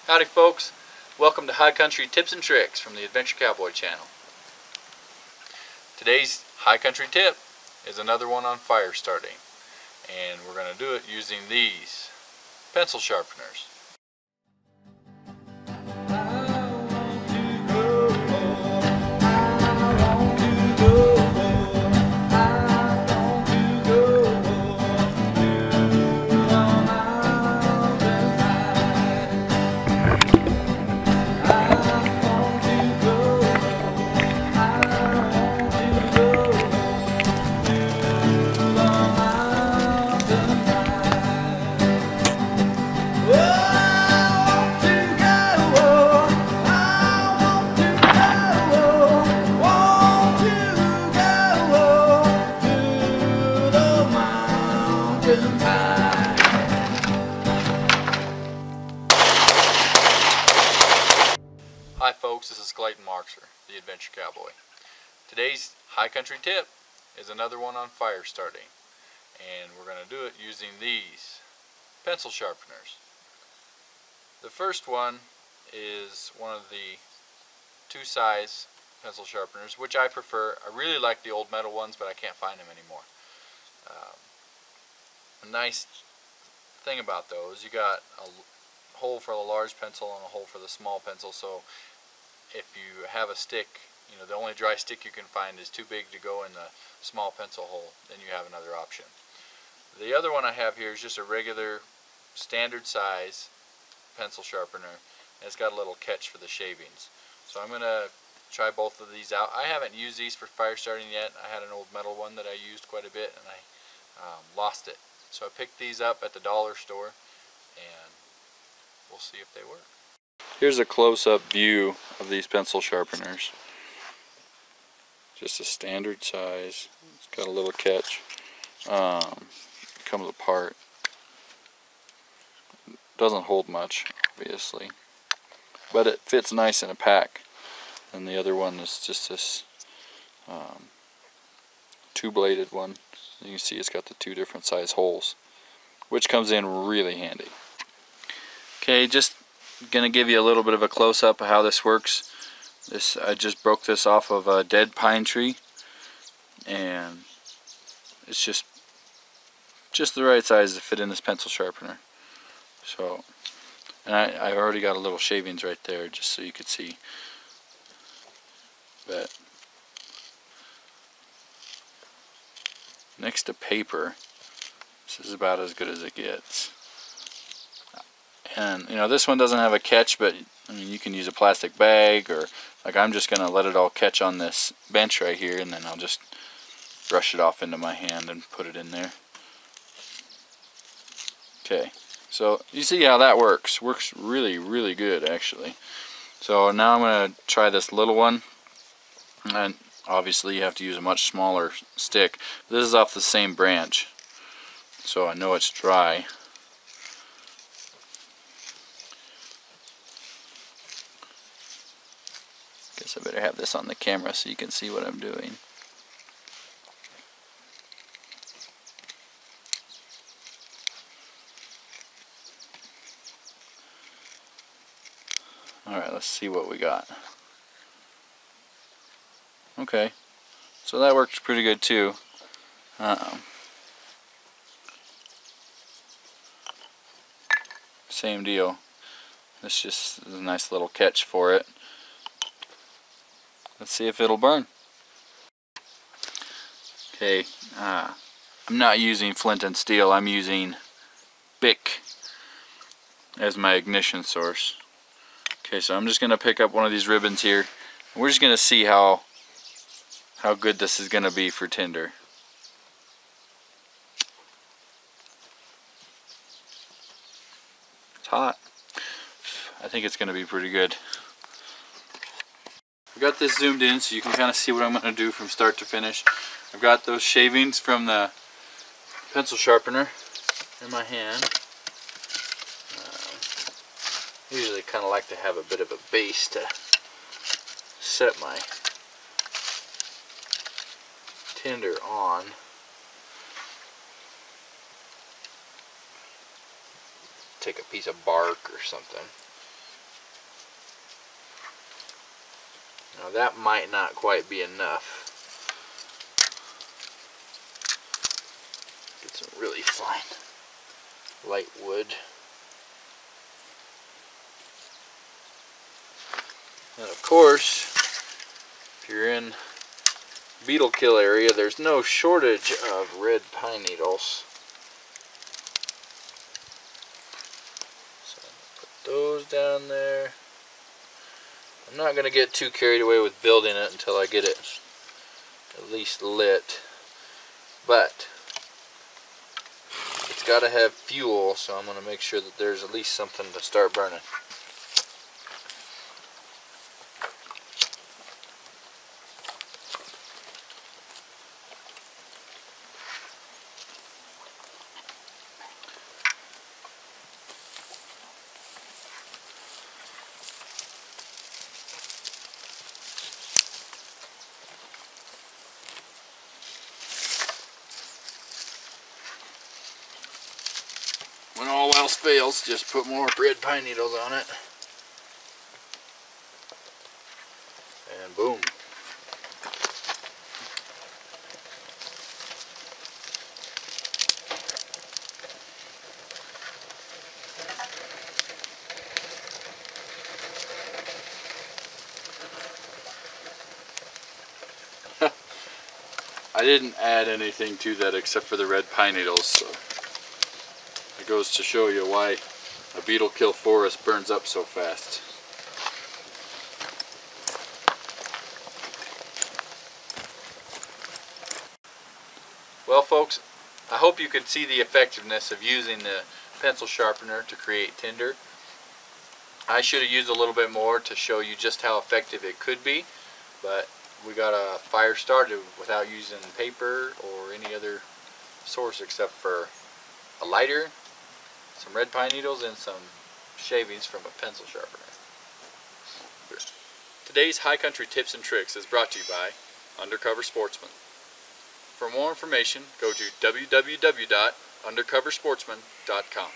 Howdy folks, welcome to High Country Tips and Tricks from the Adventure Cowboy channel. Today's High Country tip is another one on fire starting, and we're going to do it using these pencil sharpeners. Hi folks, this is Clayton Markser, the Adventure Cowboy. Today's High Country tip is another one on fire starting, and we're going to do it using these pencil sharpeners. The first one is one of the 2-size pencil sharpeners, which I prefer. I really like the old metal ones, but I can't find them anymore. A nice thing about those, you got a hole for the large pencil and a hole for the small pencil, so if you have a stick, the only dry stick you can find is too big to go in the small pencil hole, then you have another option. The other one I have here is just a regular standard size pencil sharpener, and it's got a little catch for the shavings. So I'm going to try both of these out. I haven't used these for fire starting yet. I had an old metal one that I used quite a bit, and I lost it. So I picked these up at the dollar store, and we'll see if they work. Here's a close-up view of these pencil sharpeners. Just a standard size. It's got a little catch. It comes apart. Doesn't hold much, obviously, but it fits nice in a pack. And the other one is just this two-bladed one. You can see it's got the 2 different size holes, which comes in really handy. Okay, just gonna give you a little bit of a close-up of how this works. I just broke this off of a dead pine tree, and it's just the right size to fit in this pencil sharpener. So, and I already got a little shavings right there, just so you could see. But next to paper, this is about as good as it gets. And this one doesn't have a catch, but I mean, you can use a plastic bag, or like I'm just gonna let it all catch on this bench right here, and then I'll just brush it off into my hand and put it in there. Okay, so you see how that works. Works really, really good actually. So now I'm gonna try this little one, and obviously you have to use a much smaller stick. This is off the same branch, so I know it's dry. Guess I better have this on the camera so you can see what I'm doing. Alright, let's see what we got. Okay, so that works pretty good too. Same deal. This just is a nice little catch for it. Let's see if it'll burn. Okay, I'm not using flint and steel. I'm using Bic as my ignition source. Okay, so I'm just going to pick up one of these ribbons here. And we're just going to see how good this is going to be for tinder. It's hot. I think it's going to be pretty good. I've got this zoomed in so you can kind of see what I'm going to do from start to finish. I've got those shavings from the pencil sharpener in my hand. Usually kind of like to have a bit of a base to set my tinder on. Take a piece of bark or something. Now that might not quite be enough. Get some really fine light wood. And of course, if you're in beetle kill area, there's no shortage of red pine needles. So put those down there. I'm not going to get too carried away with building it until I get it at least lit. But it's got to have fuel, so I'm going to make sure that there's at least something to start burning. When all else fails, just put more red pine needles on it. And boom. I didn't add anything to that except for the red pine needles, so it goes to show you why a beetle kill forest burns up so fast. Well folks, I hope you could see the effectiveness of using the pencil sharpener to create tinder. I should have used a little bit more to show you just how effective it could be, but we got a fire started without using paper or any other source except for a lighter, some red pine needles, and some shavings from a pencil sharpener. Today's High Country Tips and Tricks is brought to you by Undercover Sportsman. For more information, go to www.undercoversportsman.com.